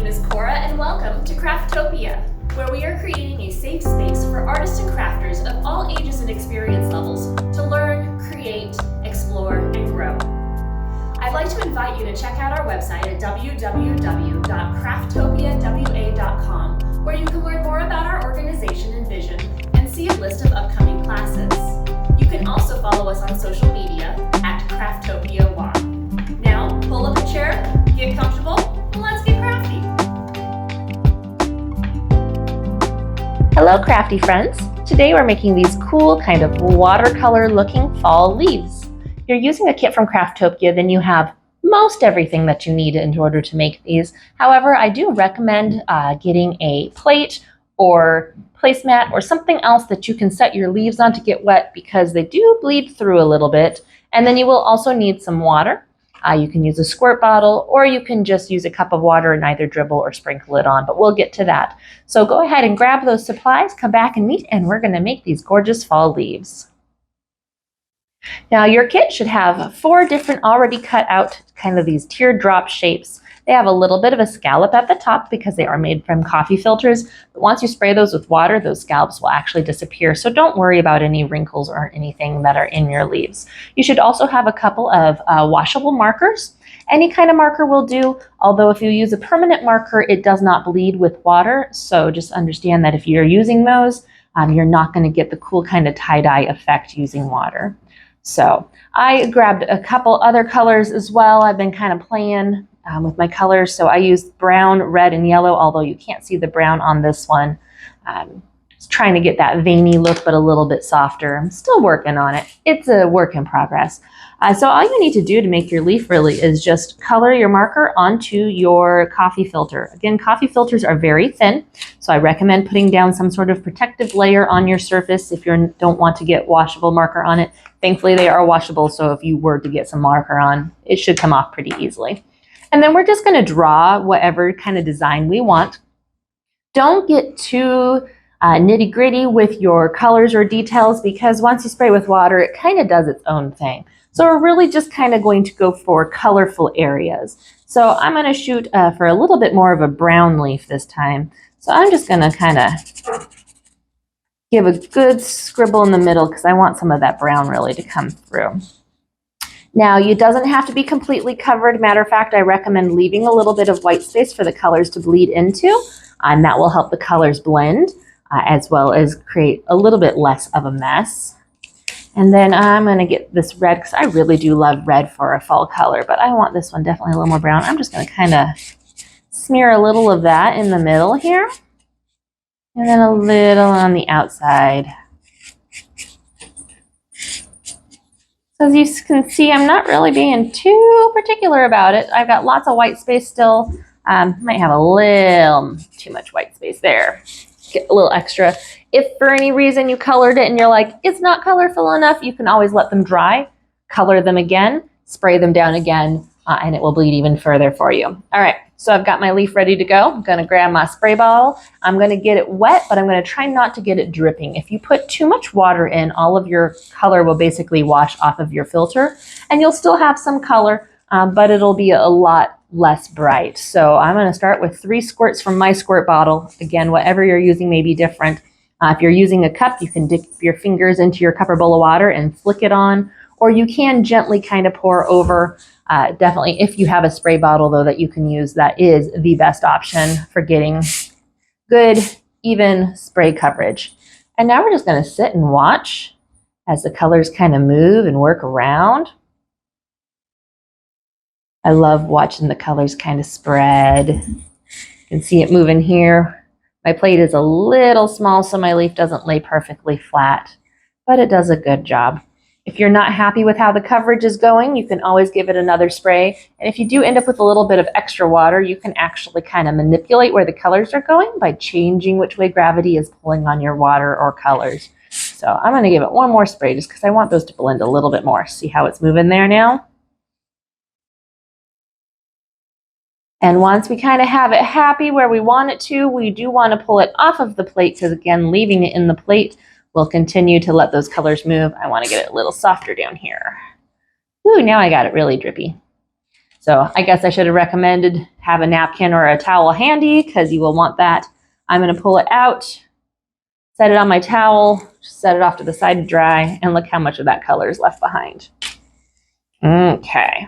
name is Cora and welcome to Craftopia, where we are creating a safe space for artists and crafters of all ages and experience levels to learn, create, explore, and grow. I'd like to invite you to check out our website at www.crafttopiawa.com, where you can learn more about our organization and vision and see a list of upcoming classes. You can also follow us on social media at CrafttopiaWA. Now, pull up a chair, get comfortable, and let's get crafty. Hello, crafty friends. Today we're making these cool kind of watercolor looking fall leaves. If you're using a kit from Craftopia, then you have most everything that you need in order to make these. However, I do recommend getting a plate or placemat or something else that you can set your leaves on to get wet, because they do bleed through a little bit. And then you will also need some water. You can use a squirt bottle, or you can just use a cup of water and either dribble or sprinkle it on, but we'll get to that. So go ahead and grab those supplies, come back and meet, and we're going to make these gorgeous fall leaves. Now your kit should have 4 different already cut out kind of these teardrop shapes. They have a little bit of a scallop at the top because they are made from coffee filters, but once you spray those with water, those scallops will actually disappear, so don't worry about any wrinkles or anything that are in your leaves. You should also have a couple of washable markers. Any kind of marker will do, although if you use a permanent marker, it does not bleed with water, so just understand that if you're using those, you're not going to get the cool kind of tie-dye effect using water. So I grabbed a couple other colors as well. I've been kind of playing with my colors. So I used brown, red, and yellow, although you can't see the brown on this one. Just trying to get that veiny look, but a little bit softer. I'm still working on it. It's a work in progress. So all you need to do to make your leaf really is just color your marker onto your coffee filter. Again, coffee filters are very thin, so I recommend putting down some sort of protective layer on your surface if you don't want to get washable marker on it. Thankfully, they are washable, so if you were to get some marker on, it should come off pretty easily. And then we're just going to draw whatever kind of design we want. Don't get too nitty gritty with your colors or details, because once you spray with water, it kind of does its own thing. So we're really just kind of going to go for colorful areas. So I'm going to shoot for a little bit more of a brown leaf this time. So I'm just going to kind of give a good scribble in the middle because I want some of that brown really to come through. Now, it doesn't have to be completely covered. Matter of fact, I recommend leaving a little bit of white space for the colors to bleed into, and that will help the colors blend, as well as create a little bit less of a mess. And then I'm going to get this red, because I really do love red for a fall color, but I want this one definitely a little more brown. I'm just going to kind of smear a little of that in the middle here, and then a little on the outside. So as you can see, I'm not really being too particular about it. I've got lots of white space still. Might have a little too much white space there. Get a little extra. If for any reason you colored it and you're like, it's not colorful enough, you can always let them dry, color them again, spray them down again, and it will bleed even further for you. All right, so I've got my leaf ready to go. I'm going to grab my spray bottle. I'm going to get it wet, but I'm going to try not to get it dripping. If you put too much water in, all of your color will basically wash off of your filter, and you'll still have some color, but it'll be a lot less bright. So I'm going to start with 3 squirts from my squirt bottle. Again, whatever you're using may be different. If you're using a cup, you can dip your fingers into your cup or bowl of water and flick it on, or you can gently kind of pour over. Definitely, if you have a spray bottle, though, that you can use, that is the best option for getting good, even spray coverage. And now we're just going to sit and watch as the colors kind of move and work around. I love watching the colors kind of spread. You can see it moving here. My plate is a little small, so my leaf doesn't lay perfectly flat, but it does a good job. If you're not happy with how the coverage is going, you can always give it another spray. And if you do end up with a little bit of extra water, you can actually kind of manipulate where the colors are going by changing which way gravity is pulling on your water or colors. So I'm going to give it one more spray just because I want those to blend a little bit more. See how it's moving there now? And once we kind of have it happy where we want it to, we do want to pull it off of the plate, because again, leaving it in the plate will continue to let those colors move. I want to get it a little softer down here. Ooh, now I got it really drippy. So I guess I should have recommended have a napkin or a towel handy because you will want that. I'm going to pull it out, set it on my towel, set it off to the side to dry, and look how much of that color is left behind. Okay.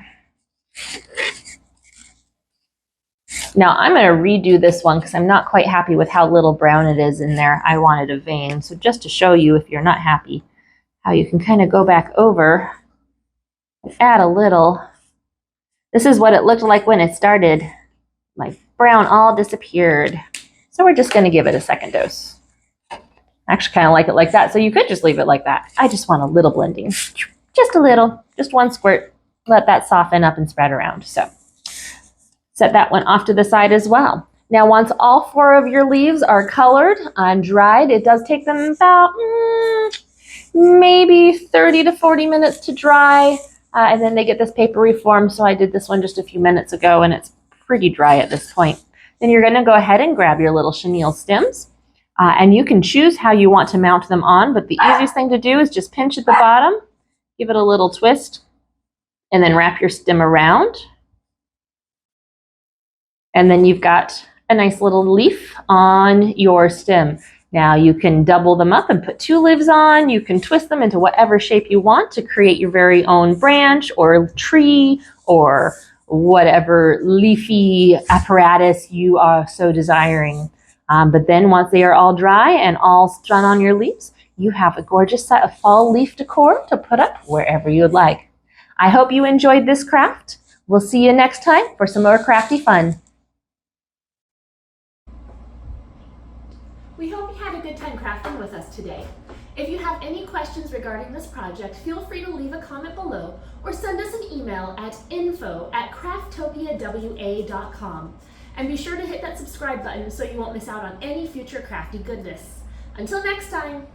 Now I'm going to redo this one because I'm not quite happy with how little brown it is in there. I wanted a vein. So just to show you, if you're not happy, how you can kind of go back over and add a little. This is what it looked like when it started. My brown all disappeared. So we're just going to give it a second dose. I actually kind of like it like that. So you could just leave it like that. I just want a little blending. Just a little, just one squirt. Let that soften up and spread around. So set that one off to the side as well. Now, once all 4 of your leaves are colored and dried, it does take them about maybe 30 to 40 minutes to dry. And then they get this papery form. So I did this one just a few minutes ago and it's pretty dry at this point. Then you're going to go ahead and grab your little chenille stems. And you can choose how you want to mount them on. But the easiest thing to do is just pinch at the bottom, give it a little twist, and then wrap your stem around. And then you've got a nice little leaf on your stem. Now you can double them up and put 2 leaves on. You can twist them into whatever shape you want to create your very own branch or tree or whatever leafy apparatus you are so desiring. But then once they are all dry and all strung on your leaves, you have a gorgeous set of fall leaf decor to put up wherever you'd like. I hope you enjoyed this craft. We'll see you next time for some more crafty fun. We hope you had a good time crafting with us today. If you have any questions regarding this project, feel free to leave a comment below or send us an email at info@crafttopiawa.com. And be sure to hit that subscribe button so you won't miss out on any future crafty goodness. Until next time!